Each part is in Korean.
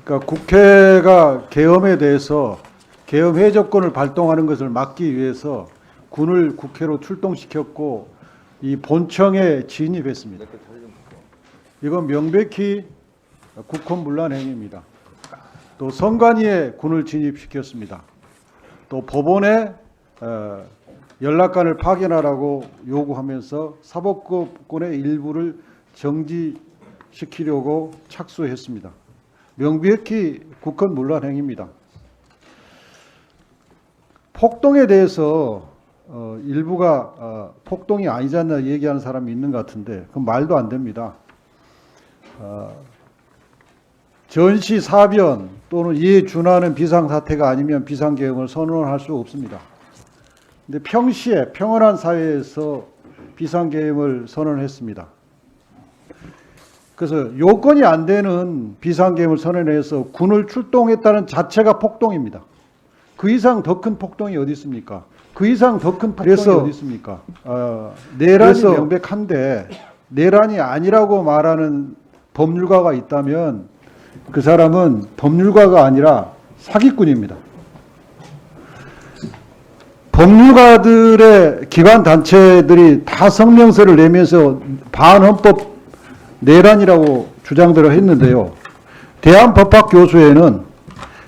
그러니까 국회가 계엄에 대해서 계엄 해제권을 발동하는 것을 막기 위해서 군을 국회로 출동시켰고 이 본청에 진입했습니다. 이건 명백히 국헌문란 행위입니다. 또 선관위에 군을 진입시켰습니다. 또 법원에 연락관을 파견하라고 요구하면서 사법권의 일부를 정지시키려고 착수했습니다. 명백히 국헌문란 행위입니다. 폭동에 대해서 일부가 폭동이 아니지 않나 얘기하는 사람이 있는 것 같은데 그건 말도 안 됩니다. 전시사변 또는 이에 준하는 비상사태가 아니면 비상계엄을 선언할 수 없습니다. 근데 평시에 평온한 사회에서 비상계엄을 선언했습니다. 그래서 요건이 안 되는 비상계엄을 선언해서 군을 출동했다는 자체가 폭동입니다. 그 이상 더 큰 폭동이 어디 있습니까? 그 이상 더 큰 폭동이 어디 있습니까? 내란이 명백한데 내란이 아니라고 말하는 법률가가 있다면 그 사람은 법률가가 아니라 사기꾼입니다. 법률가들의 기관 단체들이 다 성명서를 내면서 반헌법 내란이라고 주장들을 했는데요. 대한법학교수회는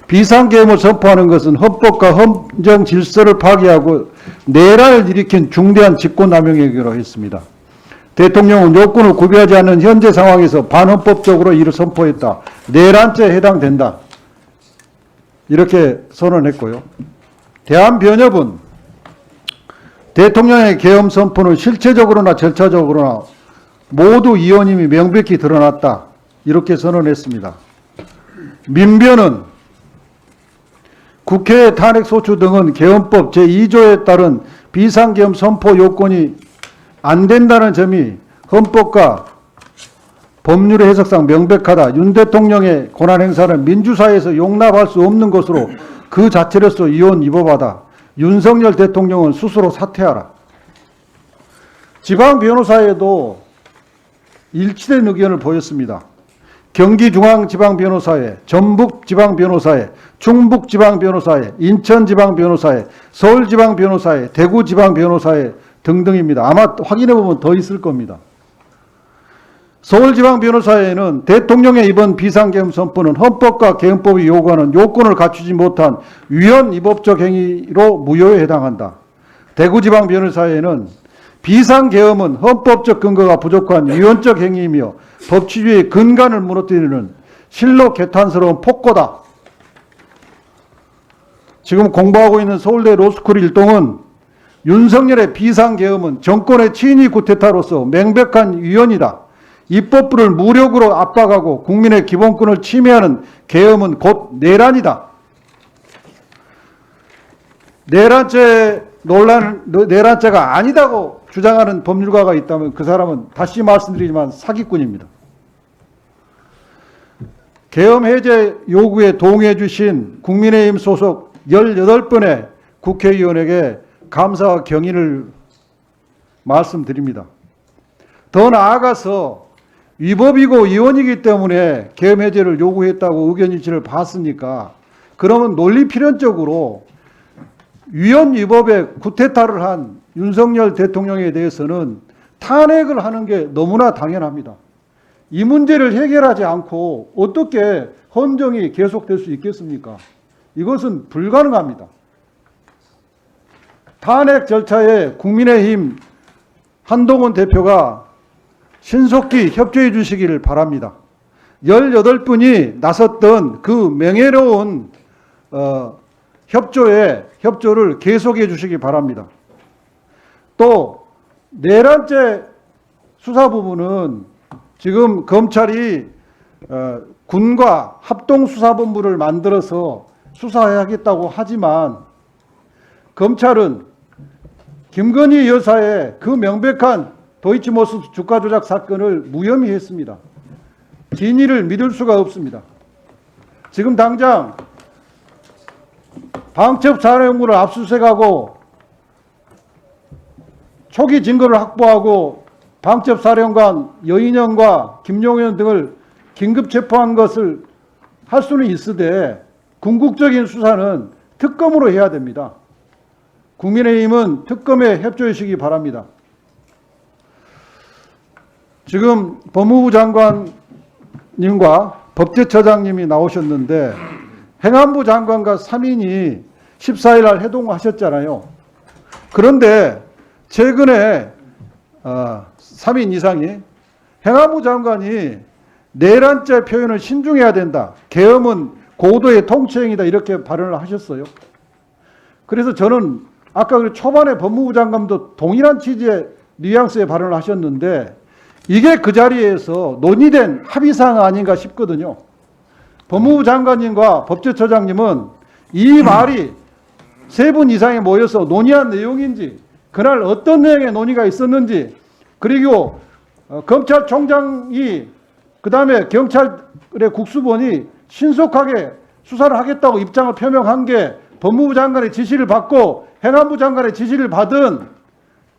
비상계엄을 선포하는 것은 헌법과 헌정 질서를 파괴하고 내란을 일으킨 중대한 직권남용이라고 했습니다. 대통령은 요건을 구비하지 않는 현재 상황에서 반헌법적으로 이를 선포했다. 내란죄에 해당된다. 이렇게 선언했고요. 대한변협은 대통령의 계엄 선포는 실체적으로나 절차적으로나 모두 이원임이 명백히 드러났다. 이렇게 선언했습니다. 민변은 국회의 탄핵소추 등은 계엄법 제2조에 따른 비상계엄 선포 요건이 안 된다는 점이 헌법과 법률의 해석상 명백하다. 윤 대통령의 권한행사는 민주사회에서 용납할 수 없는 것으로 그 자체로서 이혼 위법하다. 윤석열 대통령은 스스로 사퇴하라. 지방변호사회도 일치된 의견을 보였습니다. 경기중앙지방변호사회, 전북지방변호사회, 충북지방변호사회, 인천지방변호사회, 서울지방변호사회, 대구지방변호사회 등등입니다. 아마 확인해보면 더 있을 겁니다. 서울지방변호사회는 대통령의 이번 비상계엄 선포는 헌법과 계엄법이 요구하는 요건을 갖추지 못한 위헌위법적 행위로 무효에 해당한다. 대구지방변호사회는 비상계엄은 헌법적 근거가 부족한 위헌적 행위이며 법치주의의 근간을 무너뜨리는 실로 개탄스러운 폭거다. 지금 공부하고 있는 서울대 로스쿨 일동은 윤석열의 비상계엄은 정권의 친위 구테타로서 명백한 위헌이다. 입법부를 무력으로 압박하고 국민의 기본권을 침해하는 계엄은 곧 내란이다. 내란죄가 아니다고 주장하는 법률가가 있다면 그 사람은 다시 말씀드리지만 사기꾼입니다. 계엄 해제 요구에 동의해 주신 국민의힘 소속 18분의 국회의원에게 감사와 경의를 말씀드립니다. 더 나아가서 위법이고 위헌이기 때문에 계엄 해제를 요구했다고 의견 일치를 봤으니까 그러면 논리 필연적으로 위헌 위법에 구테타를 한 윤석열 대통령에 대해서는 탄핵을 하는 게 너무나 당연합니다. 이 문제를 해결하지 않고 어떻게 헌정이 계속될 수 있겠습니까? 이것은 불가능합니다. 탄핵 절차에 국민의힘 한동훈 대표가 신속히 협조해 주시기를 바랍니다. 18분이 나섰던 그 명예로운 협조를 계속해 주시기 바랍니다. 또 내란죄 수사 부분은 지금 검찰이 군과 합동수사본부를 만들어서 수사하겠다고 하지만 검찰은 김건희 여사의 그 명백한 도이치모터 주가 조작 사건을 무혐의 했습니다. 진위를 믿을 수가 없습니다. 지금 당장 방첩사령부를 압수수색하고 초기 증거를 확보하고 방첩사령관 여인영과 김용현 등을 긴급 체포한 것을 할 수는 있으되 궁극적인 수사는 특검으로 해야 됩니다. 국민의힘은 특검에 협조해 주시기 바랍니다. 지금 법무부 장관님과 법제처장님이 나오셨는데 행안부 장관과 3인이 14일 날 회동하셨잖아요. 그런데 최근에 3인 이상이 행안부 장관이 내란죄 표현을 신중해야 된다. 계엄은 고도의 통치행위다. 이렇게 발언을 하셨어요. 그래서 저는 아까 그 초반에 법무부 장관도 동일한 취지의 뉘앙스의 발언을 하셨는데 이게 그 자리에서 논의된 합의사항 아닌가 싶거든요. 법무부 장관님과 법제처장님은 이 말이 세 분 이상이 모여서 논의한 내용인지, 그날 어떤 내용의 논의가 있었는지, 그리고 검찰총장이 그다음에 경찰의 국수본이 신속하게 수사를 하겠다고 입장을 표명한 게 법무부 장관의 지시를 받고 행안부 장관의 지시를 받은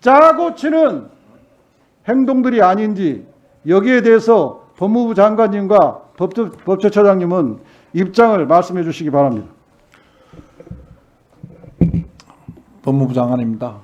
짜고 치는 행동들이 아닌지, 여기에 대해서 법무부 장관님과 법제처장님은 입장을 말씀해 주시기 바랍니다. 법무부 장관입니다.